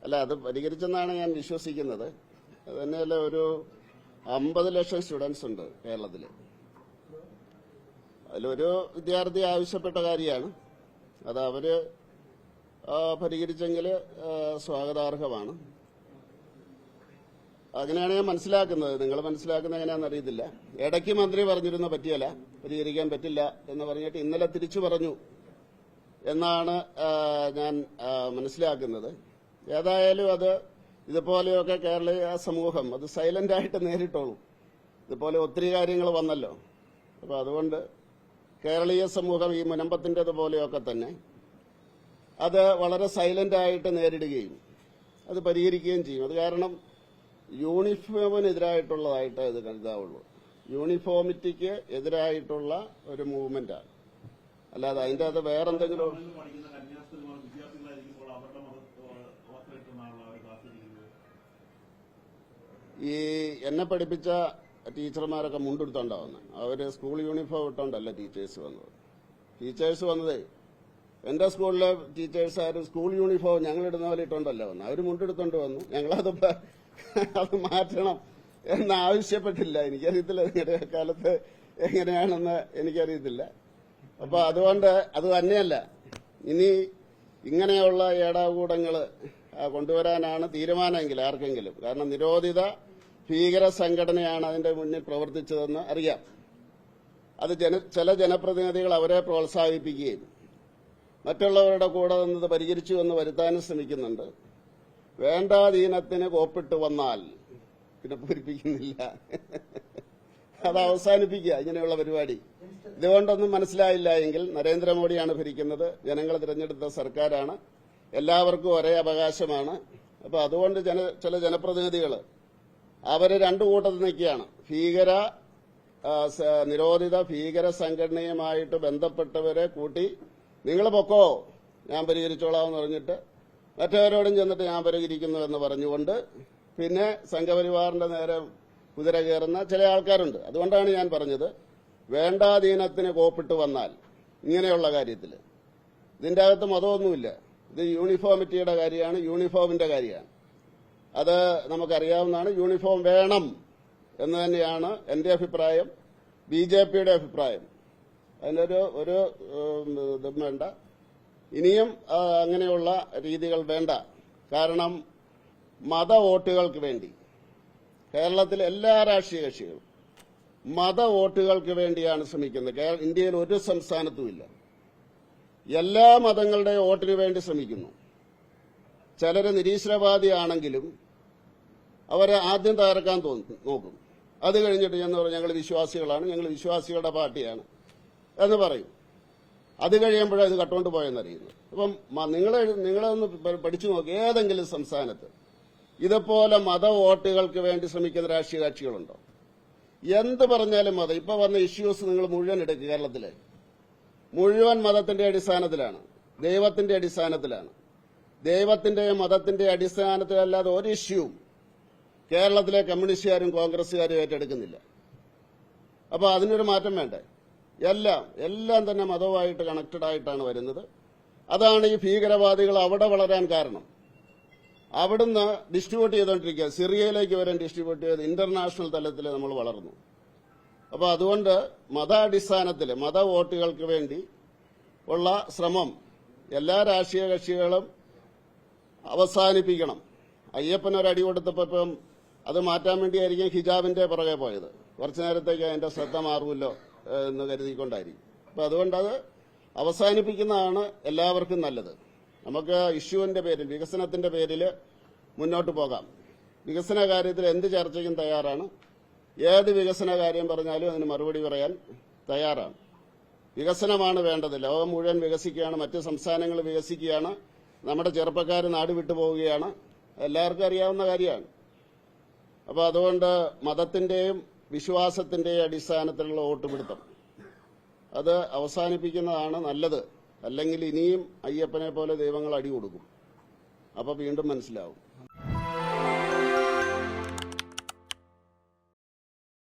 അല്ല, അത് പരിഹരിച്ചെന്നാണ് ഞാൻ വിശ്വസിക്കുന്നത്. അത് തന്നെയല്ല, ഒരു 50 ലക്ഷം സ്റ്റുഡൻസ് ഉണ്ട് കേരളത്തിൽ. അതിലൊരു വിദ്യാർത്ഥി ആവശ്യപ്പെട്ട കാര്യമാണ്. അത് അവര് പരിഹരിച്ചെങ്കിൽ സ്വാഗതാർഹമാണ്. അങ്ങനെയാണ് ഞാൻ മനസ്സിലാക്കുന്നത്. നിങ്ങൾ മനസ്സിലാക്കുന്നത് എങ്ങനെയാണെന്ന് അറിയത്തില്ല. ഇടയ്ക്ക് മന്ത്രി പറഞ്ഞിരുന്ന പറ്റിയല്ല, പരിഹരിക്കാൻ പറ്റില്ല എന്ന് പറഞ്ഞിട്ട് ഇന്നലെ തിരിച്ചു പറഞ്ഞു എന്നാണ് ഞാൻ മനസ്സിലാക്കുന്നത്. ഏതായാലും അത് ഇതുപോലെയൊക്കെ കേരളീയ സമൂഹം അത് സൈലന്റായിട്ട് നേരിട്ടോളും. ഇതുപോലെ ഒത്തിരി കാര്യങ്ങൾ വന്നല്ലോ. അപ്പൊ അതുകൊണ്ട് കേരളീയ സമൂഹം ഈ മുനമ്പത്തിൻ്റെതുപോലെയൊക്കെ തന്നെ അത് വളരെ സൈലന്റായിട്ട് നേരിടുകയും അത് പരിഹരിക്കുകയും ചെയ്യും. അത് കാരണം യൂണിഫോമിനെതിരായിട്ടുള്ളതായിട്ട് ഇത് കരുതാവുള്ളൂ. യൂണിഫോമിറ്റിക്ക് എതിരായിട്ടുള്ള ഒരു മൂവ്മെന്റാണ്. അല്ലാതെ അതിൻ്റെ അത് വേറെന്തെങ്കിലും ഈ എന്നെ പഠിപ്പിച്ച ടീച്ചർമാരൊക്കെ മുണ്ടെടുത്തോണ്ടാവുന്നത്. അവര് സ്കൂൾ യൂണിഫോം ഇട്ടോണ്ടല്ല ടീച്ചേഴ്സ് വന്നത്. ടീച്ചേഴ്സ് വന്നതേ എന്റെ സ്കൂളിലെ ടീച്ചേഴ്സ് ആരും സ്കൂൾ യൂണിഫോം ഞങ്ങളിടുന്ന പോലെ ഇട്ടോണ്ടല്ല വന്നത്. അവര് മുണ്ടെടുത്തോണ്ട് വന്നു. ഞങ്ങളത് മാറ്റണം എന്ന് ആവശ്യപ്പെട്ടില്ല. എനിക്കറിയത്തില്ല നിങ്ങളുടെ കാലത്ത് എങ്ങനെയാണെന്ന് എനിക്കറിയത്തില്ല. അപ്പൊ അതുകൊണ്ട് അത് തന്നെയല്ല, ഇനി ഇങ്ങനെയുള്ള ഏടാകൂടങ്ങള് കൊണ്ടുവരാനാണ് തീരുമാനമെങ്കിൽ ആർക്കെങ്കിലും, കാരണം നിരോധിത ഭീകര സംഘടനയാണ് അതിന്റെ മുന്നിൽ പ്രവർത്തിച്ചതെന്ന് അറിയാം. അത് ചില ജനപ്രതിനിധികൾ അവരെ പ്രോത്സാഹിപ്പിക്കുകയും മറ്റുള്ളവരുടെ കൂടെ നിന്നത് പരിഹരിച്ചു എന്ന് വരുത്താനും ശ്രമിക്കുന്നുണ്ട്. വേണ്ടാധീനത്തിന് കോപ്പിട്ട് വന്നാൽ പിന്നെ പൂരിപ്പിക്കുന്നില്ല. അത് അവസാനിപ്പിക്കുക ഇങ്ങനെയുള്ള പരിപാടി. ഇതുകൊണ്ടൊന്നും മനസ്സിലായില്ല എങ്കിൽ നരേന്ദ്രമോദിയാണ് ഭരിക്കുന്നത്, ജനങ്ങൾ തിരഞ്ഞെടുത്ത സർക്കാരാണ്, എല്ലാവർക്കും ഒരേ അവകാശമാണ്. അപ്പൊ അതുകൊണ്ട് ചില ജനപ്രതിനിധികൾ അവര് രണ്ടു കൂട്ടത്തിൽ നിൽക്കുകയാണ്. നിരോധിത ഭീകര സംഘടനയുമായിട്ട് ബന്ധപ്പെട്ടവരെ കൂട്ടി നിങ്ങൾ പൊക്കോ ഞാൻ പരിഹരിച്ചോളാം എന്ന് പറഞ്ഞിട്ട് മറ്റവരോടും ചെന്നിട്ട് ഞാൻ പരിഹരിക്കുന്നു എന്ന് പറഞ്ഞുകൊണ്ട് പിന്നെ സംഘപരിവാറിന്റെ നേരെ കുതിര കയറുന്ന ചില ആൾക്കാരുണ്ട്. അതുകൊണ്ടാണ് ഞാൻ പറഞ്ഞത്, വേണ്ടാധീനത്തിന് കോപ്പിട്ട് വന്നാൽ ഇങ്ങനെയുള്ള കാര്യത്തിൽ ഇതിന്റെ അകത്ത് മതമൊന്നുമില്ല. ഇത് യൂണിഫോമിറ്റിയുടെ കാര്യമാണ്, യൂണിഫോമിന്റെ കാര്യമാണ്. അത് നമുക്കറിയാവുന്നതാണ്. യൂണിഫോം വേണം എന്ന് തന്നെയാണ് എന്റെ അഭിപ്രായം, BJPയുടെ അഭിപ്രായം. അതിനൊരു ഇതും വേണ്ട, ഇനിയും അങ്ങനെയുള്ള രീതികൾ വേണ്ട. കാരണം മത വോട്ടുകൾക്ക് വേണ്ടി കേരളത്തിലെ എല്ലാ രാഷ്ട്രീയ കക്ഷികളും മത വോട്ടുകൾക്ക് വേണ്ടിയാണ് ശ്രമിക്കുന്നത്. ഇന്ത്യയിൽ ഒരു സംസ്ഥാനത്തുമില്ല. എല്ലാ മതങ്ങളുടെ വോട്ടിനു വേണ്ടി ശ്രമിക്കുന്നു. ചിലര് നിരീശ്വരവാദിയാണെങ്കിലും അവരെ ആദ്യം തകർക്കാൻ നോക്കും. അത് കഴിഞ്ഞിട്ട് ഞങ്ങൾ വിശ്വാസികളാണ്, ഞങ്ങൾ വിശ്വാസികളുടെ പാർട്ടിയാണ് എന്ന് പറയും. അത് കഴിയുമ്പോഴേ ഇത് കട്ടുകൊണ്ട് പോയെന്നറിയുന്നു. അപ്പം നിങ്ങളൊന്ന് പഠിച്ചു നോക്കി, ഏതെങ്കിലും സംസ്ഥാനത്ത് ഇതുപോലെ മത വോട്ടുകൾക്ക് വേണ്ടി ശ്രമിക്കുന്ന രാഷ്ട്രീയ കക്ഷികളുണ്ടോ? എന്ത് പറഞ്ഞാലും മതം. ഇപ്പൊ വന്ന ഇഷ്യൂസ് നിങ്ങൾ മുഴുവൻ എടുക്കുക. കേരളത്തിലെ മുഴുവൻ മതത്തിന്റെ അടിസ്ഥാനത്തിലാണ്, ദൈവത്തിന്റെ അടിസ്ഥാനത്തിലാണ്. ദൈവത്തിന്റെയും മതത്തിന്റെ അടിസ്ഥാനത്തിലല്ലാതെ ഒരു ഇഷ്യൂവും കേരളത്തിലെ കമ്മ്യൂണിസ്റ്റുകാരും കോൺഗ്രസുകാരും ഏറ്റെടുക്കുന്നില്ല. അപ്പൊ അതിനൊരു മാറ്റം വേണ്ടേ? എല്ലാം തന്നെ മതവുമായിട്ട് കണക്റ്റഡ് ആയിട്ടാണ് വരുന്നത്. അതാണ് ഈ ഭീകരവാദികൾ അവിടെ വളരാൻ കാരണം. അവിടുന്ന് ഡിസ്ട്രിബ്യൂട്ട് ചെയ്തുകൊണ്ടിരിക്കുക. സിറിയയിലേക്ക് വരാൻ ഡിസ്ട്രിബ്യൂട്ട് ചെയ്ത് ഇന്റർനാഷണൽ തലത്തിൽ നമ്മൾ വളർന്നു. അപ്പൊ അതുകൊണ്ട് മതാടിസ്ഥാനത്തിൽ മത വോട്ടുകൾക്ക് വേണ്ടി ഉള്ള ശ്രമം എല്ലാ രാഷ്ട്രീയ കക്ഷികളും അവസാനിപ്പിക്കണം. അയ്യപ്പനൊരടി കൊടുത്തപ്പം അത് മാറ്റാൻ വേണ്ടിയായിരിക്കും ഹിജാബിന്റെ പുറകെ പോയത്. കുറച്ചു നേരത്തേക്ക് അതിന്റെ ശ്രദ്ധ മാറുമല്ലോ എന്ന് കരുതിക്കൊണ്ടായിരിക്കും. അപ്പൊ അതുകൊണ്ടത് അവസാനിപ്പിക്കുന്നതാണ് എല്ലാവർക്കും നല്ലത്. നമുക്ക് ഇഷ്യൂവിന്റെ പേരിൽ, വികസനത്തിന്റെ പേരിൽ മുന്നോട്ട് പോകാം. വികസന കാര്യത്തിൽ എന്ത് ചർച്ചയ്ക്കും തയ്യാറാണ്. ഏത് വികസന കാര്യം പറഞ്ഞാലും അതിന് മറുപടി പറയാൻ തയ്യാറാണ്. വികസനമാണ് വേണ്ടത്. ലോകം മുഴുവൻ വികസിക്കുകയാണ്, മറ്റ് സംസ്ഥാനങ്ങൾ വികസിക്കുകയാണ്, നമ്മുടെ ചെറുപ്പക്കാർ നാട് വിട്ടുപോവുകയാണ്. എല്ലാവർക്കും അറിയാവുന്ന കാര്യമാണ്. അപ്പൊ അതുകൊണ്ട് മതത്തിന്റെയും വിശ്വാസത്തിന്റെയും അടിസ്ഥാനത്തിലുള്ള വോട്ടുപിടുത്തം അത് അവസാനിപ്പിക്കുന്നതാണ് നല്ലത്. അല്ലെങ്കിൽ ഇനിയും അയ്യപ്പനെ പോലെ ദൈവങ്ങൾ അടി കൊടുക്കും. അപ്പൊ വീണ്ടും മനസ്സിലാവും.